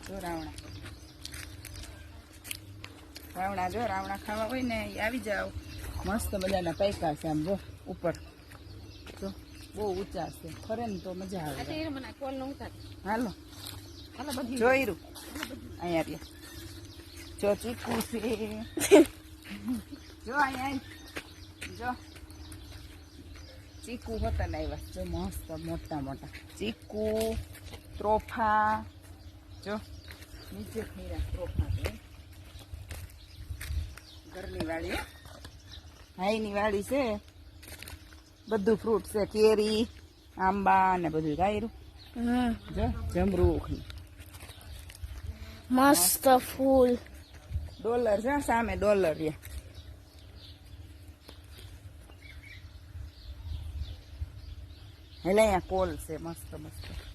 જો રાવણા રાવણા જો રાવણા ખાવા હોય ને એ આવી જાવ મસ્ત મજાના પાયકા છે આમ જો ઉપર જો બહુ ઊંચા છે ફરે ને તો મજા આવે હાલો જોઈરું અહીંયા રે જો ચીકુ છે જો અહીંયા જો ચીકુ હોતા ને આવ્યા જો મસ્ત મોટા મોટા ચીકુ ત્રોફા જો નીચે ખીરા ત્રોફા છે ઘરની વાડી હાઈની વાડી છે બધું ફ્રૂટ છે કેરી આંબા ને બધું ગાયરું જો જમરૂખ મસ્ત ફૂલ ડોલર છે સામે ડોલર રે એટલે અહીંયા કોલ છે મસ્ત મસ્ત